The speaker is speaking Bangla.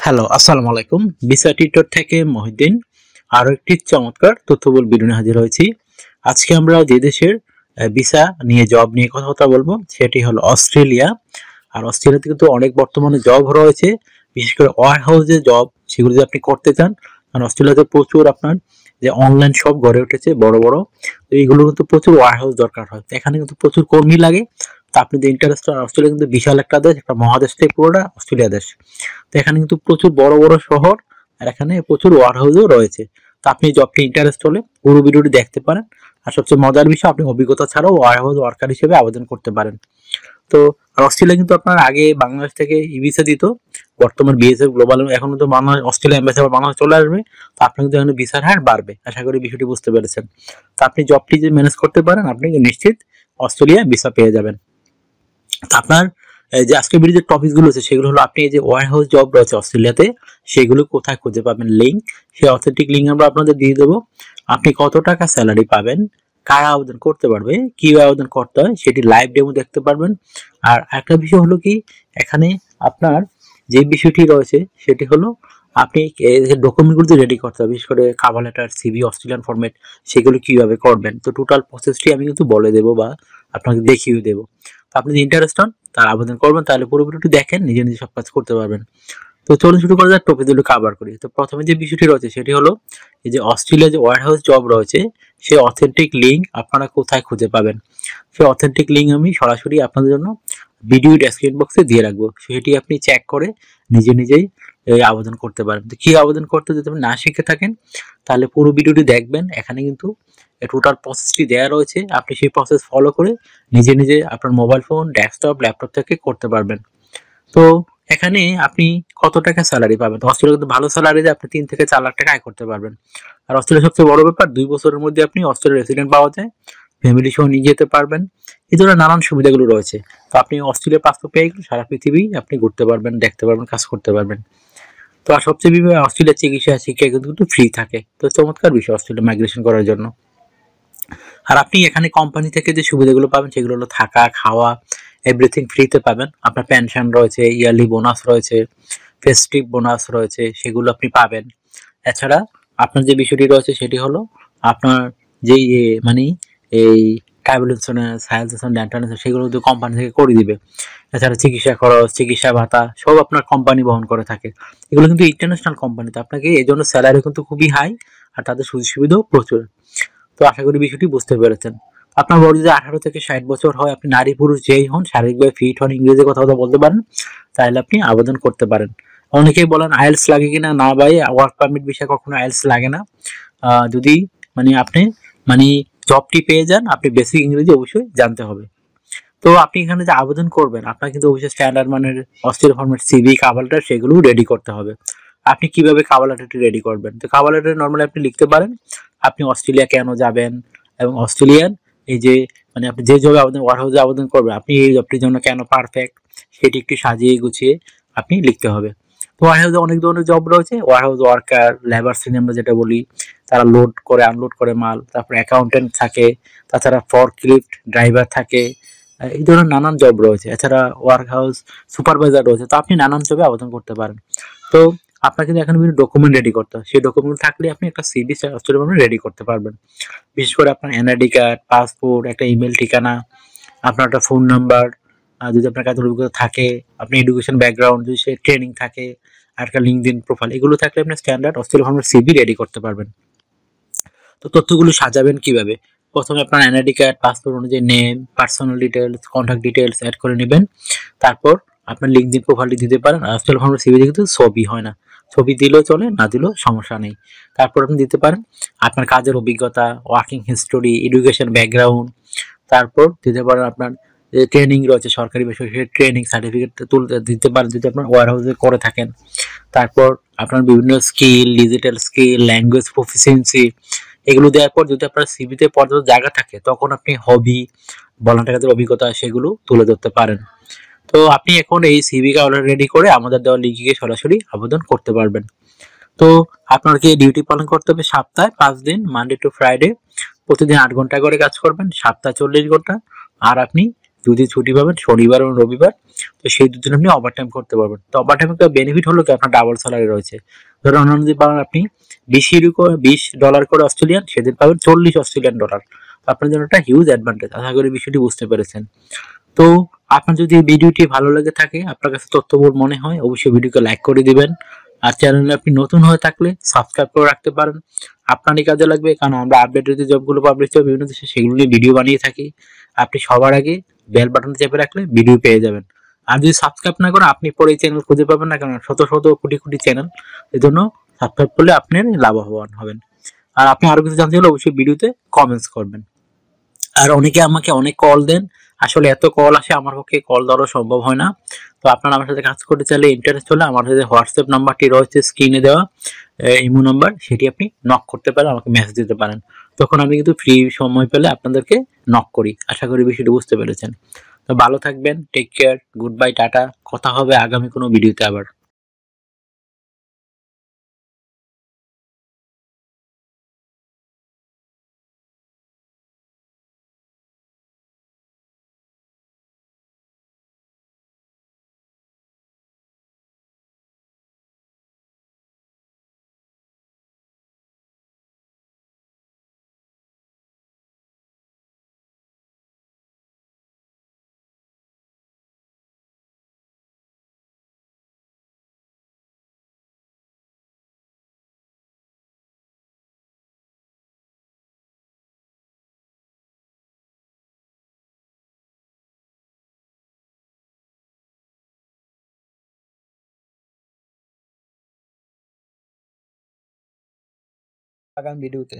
হ্যালো, আসসালামু আলাইকুম। ভিসা টিউটর থেকে মহিউদ্দিন আরো একটি চমৎকার তথ্যবহুল ভিডিও নিয়ে হাজির হয়েছি। আজকে আমরা যে দেশের ভিসা নিয়ে জব নিয়ে কথা বলবো সেটি হলো অস্ট্রেলিয়া। আর অস্ট্রেলিয়াতে কিন্তু অনেক বর্তমানে জব রয়েছে, বিশেষ করে ওয়ার হাউসে জব, সেগুলো যদি আপনি করতে চান। কারণ অস্ট্রেলিয়াতে প্রচুর আপনার যে অনলাইন শপ গড়ে উঠেছে বড় বড়, তো এইগুলো কিন্তু প্রচুর ওয়ার হাউস দরকার হয়। তো এখানে কিন্তু প্রচুর কর্মী লাগে। তো আপনি যে ইন্টারেস্টেড, অস্ট্রেলিয়া কিন্তু বিশাল একটা দেশ, একটা মহাদেশ থেকে পুরোটা অস্ট্রেলিয়া দেশ। তো এখানে কিন্তু প্রচুর বড় বড় শহর, আর এখানে প্রচুর ওয়ার হাউসও রয়েছে। তো আপনি জবটি ইন্টারেস্ট হলে পুরো ভিডিওটি দেখতে পারেন। আর সবচেয়ে মজার বিষয়, আপনি অভিজ্ঞতা ছাড়াও ওয়ার হাউস ওয়ার্কার হিসেবে আবেদন করতে পারেন। তো আর অস্ট্রেলিয়া কিন্তু আপনার আগে বাংলাদেশ থেকে ই ভিসা দিত, বর্তমান বিএসএফ গ্লোবাল এখন কিন্তু বাংলাদেশ অস্ট্রেলিয়া এম্বাসিডর বাংলাদেশ চলে আসবে। তো আপনার কিন্তু এখানে ভিসার হার বাড়বে, আশা করি বিষয়টি বুঝতে পেরেছেন। তো আপনি জবটি যে ম্যানেজ করতে পারেন, আপনি নিশ্চিত অস্ট্রেলিয়া ভিসা পেয়ে যাবেন। তো আপনার যে আজকের ভিডিওর টপিক গুলো আছে সেগুলো হলো, আপনি যে ওয়ার হাউস জব রয়েছে অস্ট্রেলিয়াতে সেগুলো কোথায় খুঁজে পাবেন, লিঙ্ক, সেই অথেন্টিক লিঙ্ক আমরা আপনাদের দিয়ে দেবো। আপনি কত টাকা স্যালারি পাবেন, কারা আবেদন করতে পারবে, কিভাবে আবেদন করতে হয় সেটি লাইভ ডেমো দেখতে পারবেন। আর একটা বিষয় হলো কি, এখানে আপনার যে বিষয়টি রয়েছে সেটি হলো, আপনি ডকুমেন্টগুলো রেডি করতে হবে, বিশেষ করে cover letter, CV, Australian format, সেগুলো কিভাবে করবেন। তো টোটাল প্রসেসটি আমি কিন্তু বলে দেবো বা আপনাকে দেখিয়ে দেবো। তো আপনি যদি ইন্টারেস্ট হন তার আবেদন করবেন, তাহলে পুরো ভিডিওটি দেখেন, নিজে নিজে সব কাজ করতে পারবেন। তো চলুন শুরু করা যাক, টপিকগুলো কভার করি। তো প্রথমে যে বিষয়টি রয়েছে সেটি হলো, এই যে অস্ট্রেলিয়া যে ওয়ার হাউস জব রয়েছে সেই অথেন্টিক লিঙ্ক আপনারা কোথায় খুঁজে পাবেন। সেই অথেন্টিক লিঙ্ক আমি সরাসরি আপনাদের জন্য ভিডিও ডেসক্রিপশন বক্সে দিয়ে রাখবো, সেটি আপনি চেক করে নিজে নিজেই আবেদন করতে পারেন। তো কি আবেদন করতে, যদি আপনি না শিখে থাকেন তাহলে পুরো ভিডিওটি দেখবেন। এখানে কিন্তু টোটাল প্রসেসটি দেওয়া রয়েছে, আপনি সেই প্রসেস ফলো করে নিজে নিজে আপনার মোবাইল ফোন, ডেস্কটপ, ল্যাপটপ থেকে করতে পারবেন। তো এখানে আপনি কত টাকা স্যালারি পাবেন, তো অস্ট্রেলিয়া কিন্তু ভালো স্যালারি দিয়ে আপনি 3 থেকে 4 লাখ টাকা আয় করতে পারবেন। আর অস্ট্রেলিয়ার সবচেয়ে বড় ব্যাপার, 2 বছরের মধ্যে আপনি অস্ট্রেলিয়ার রেসিডেন্ট পাওয়া যায়, ফ্যামিলি সহ নিয়ে যেতে পারবেন। এই ধরনের নানান সুবিধাগুলো রয়েছে। তো আপনি অস্ট্রেলিয়ার পাসপোর্ট পেয়ে গেলে সারা পৃথিবী আপনি ঘুরতে পারবেন, দেখতে পারবেন, কাজ করতে পারবেন। তো আর সবচেয়ে অস্ট্রেলিয়ার চিকিৎসা শিক্ষা কিন্তু ফ্রি থাকে। তো চমৎকার বিষয় অস্ট্রেলিয়া মাইগ্রেশন করার জন্য। আর আপনি এখানে কোম্পানি থেকে যে সুবিধাগুলো পাবেন সেগুলো হলো থাকা, খাওয়া, এভরিথিং ফ্রিতে পাবেন। আপনার পেনশন রয়েছে, ইয়ারলি বোনাস রয়েছে, ফেস্টিভ বোনাস রয়েছে, সেগুলো আপনি পাবেন। এছাড়া আপনার যে বিষয়টি রয়েছে সেটি হলো, আপনার যেই মানে এই travel insurance, health insurance, dental insurance, সেগুলো কিন্তু কোম্পানি থেকে করে দিবে। এছাড়া চিকিৎসা খরচ, চিকিৎসা ভাতা সব আপনার কোম্পানি বহন করে থাকে। এগুলো কিন্তু ইন্টারন্যাশনাল কোম্পানি, তো আপনাকে এই জন্য স্যালারি কিন্তু খুবই হাই, আর তাদের সুযোগ সুবিধাও প্রচুর। তো আশা করি বিষয়টি বুঝতে পেরেছেন। আপনার বয়স যদি 18 থেকে 60 বছর হয়, আপনি নারী পুরুষ যেই হন, শারীরিকভাবে ফিট হন, ইংরেজি কথা বলতে পারেন, তাহলে আপনি আবেদন করতে পারেন। অনেকেই বলেন আইএলটিএস লাগে কিনা, না ভাই, ওয়ার্ক পারমিট বিষয়ে কখনো আইএলটিএস লাগে না। যদি আপনি মানে জবটি পেয়ে যান, আপনি বেসিক ইংরেজি অবশ্যই জানতে হবে। তো আপনি এখানে যে আবেদন করবেন, আপনার কিন্তু অবশ্যই স্ট্যান্ডার্ড মানের Australia format CV, cover letter, সেগুলো রেডি করতে হবে। আপনি কিভাবে কভার লেটারটি রেডি করবেন, তো কভার লেটার নরমালি আপনি লিখতে পারেন আপনি অস্ট্রেলিয়া কেন যাবেন, এবং অস্ট্রেলিয়ান এই যে আপনি যে জবে আবেদন, ওয়ার হাউসে আবেদন করবেন, আপনি এই জবটির জন্য কেন পারফেক্ট, সেটি একটু সাজিয়ে গুছিয়ে আপনি লিখতে হবে। তো ওয়ার হাউসে অনেক ধরনের জব রয়েছে, ওয়ার হাউস ওয়ার্কার, লেবার শ্রেণী আমরা যেটা বলি, তারা লোড করে আনলোড করে মাল, তারপর অ্যাকাউন্টেন্ট থাকে, তাছাড়া ফরক্লিফট ড্রাইভার থাকে, এই ধরনের নানান জব রয়েছে। এছাড়া ওয়ার্ক হাউস সুপারভাইজার রয়েছে। তো আপনি নানান জবে আবেদন করতে পারেন। তো আপনার কিন্তু এখন বিভিন্ন ডকুমেন্ট রেডি করতে হয়, সেই ডকুমেন্ট থাকলে আপনি একটা সিভি রেডি করতে পারবেন। বিশেষ করে আপনার এনআইডি কার্ড, পাসপোর্ট, একটা ইমেল ঠিকানা, আপনার একটা ফোন নাম্বার, যদি আপনার কাজের অভিজ্ঞতা থাকে, আপনি এডুকেশন ব্যাকগ্রাউন্ড যদি সে ট্রেনিং থাকে, আর একটা লিঙ্কডইন প্রোফাইল, এগুলো থাকলে আপনি স্ট্যান্ডার্ড অস্ট্রেলিয়া ফর্মের সিভি রেডি করতে পারবেন। তো তথ্যগুলো সাজাবেন কিভাবে, প্রথমে আপনার এনআইডি কার্ড, পাসপোর্ট অনুযায়ী name, personal details, contact details add করে নেবেন। তারপর আপনার লিঙ্কডইন প্রোফাইলটি দিতে পারেন। অস্ট্রেলিয়া ফর্মের সিভিতে কিন্তু ছবি হয় না, ছবি দিলেও চলে, না দিলেও সমস্যা নেই। তারপর আপনি দিতে পারেন আপনার কাজের অভিজ্ঞতা, ওয়ার্কিং হিস্টোরি, এডুকেশন ব্যাকগ্রাউন্ড। তারপর দিতে পারেন আপনার যে ট্রেনিং রয়েছে সরকারি বেসরকারি ট্রেনিং সার্টিফিকেট তুলতে দিতে পারেন যদি আপনার ওয়ার হাউসে করে থাকেন। তারপর আপনার বিভিন্ন skill, digital skill, language proficiency, এগুলো দেওয়ার পর যদি আপনার সিভিতে পর্যাপ্ত জায়গা থাকে, তখন আপনি হবি, ভলান্টিয়ার কাজের অভিজ্ঞতা, সেগুলো তুলে ধরতে পারেন। তো আপনি এখন এই সিভিকে অলরেডি রেডি করে আমাদের দেওয়া লিঙ্কে গিয়ে সরাসরি আবেদন করতে পারবেন। তো আপনাকে ডিউটি পালন করতে হবে সপ্তাহে 5 দিন, মানডে টু ফ্রাইডে, প্রতিদিন 8 ঘন্টা করে কাজ করবেন, সপ্তাহে 40 ঘন্টা। আর আপনি দুদিন ছুটি পাবেন, শনিবার এবং রবিবার। তো সেই দুদিন আপনি ওভারটাইম করতে পারবেন। তো ওভারটাইম একটা বেনিফিট হলো কি আপনার ডাবল স্যালারি রয়েছে। ধরুন অন্যান্য দিন পাবেন আপনি $20 করে অস্ট্রেলিয়ান, সেদিন পাবেন $40 অস্ট্রেলিয়ান। আপনার জন্য একটা হিউজ অ্যাডভান্টেজ। আশা করি বিষয়টি বুঝতে পেরেছেন। তো আপনার যদি ভিডিওটি ভালো লেগে থাকে, আপনার কাছে তথ্যবহুল মনে হয়, অবশ্যই ভিডিওকে লাইক করে দিবেন। আর চ্যানেলে আপনি নতুন হয়ে থাকলে সাবস্ক্রাইব করে রাখতে পারেন। আপনারই কাজে লাগবে, কারণ আমরা আপডেটেড যে জবগুলো পাবলিশ হয় বিভিন্ন দেশে, সেগুলো নিয়ে ভিডিও বানিয়ে থাকি। আপনি সবার আগে বেল বাটন চেপে রাখলে ভিডিও পেয়ে যাবেন। আর যদি সাবস্ক্রাইব না করেন, আপনি পরে এই চ্যানেল খুঁজে পাবেন না, কারণ শত শত কোটি কোটি চ্যানেল। এজন্য সাবস্ক্রাইব করলে আপনি লাভবান হবেন। আর আপনি আরো কিছু জানতে হলে অবশ্যই ভিডিওতে কমেন্টস করবেন। আর অনেকে আমাকে অনেক কল দেন, আসলে এত কল আসে আমার পক্ষে কল ধরা সম্ভব হয় না। তো আপনারা আমার সাথে কাজ করতে চাইলে, ইন্টারেস্ট হলে আমার সাথে হোয়াটসঅ্যাপ নাম্বারটি রয়েছে স্ক্রিনে দেওয়া, ইমো নাম্বার, সেটি আপনি নক করতে পারেন, আমাকে মেসেজ দিতে পারেন। তখন আমি কিন্তু ফ্রি সময় পেলে আপনাদেরকে নক করি। আশা করি বিষয়টি বুঝতে পেরেছেন। তো ভালো থাকবেন, take care, goodbye, tata. কথা হবে আগামী কোনো ভিডিওতে আবার। আগামী ভিডিওতে।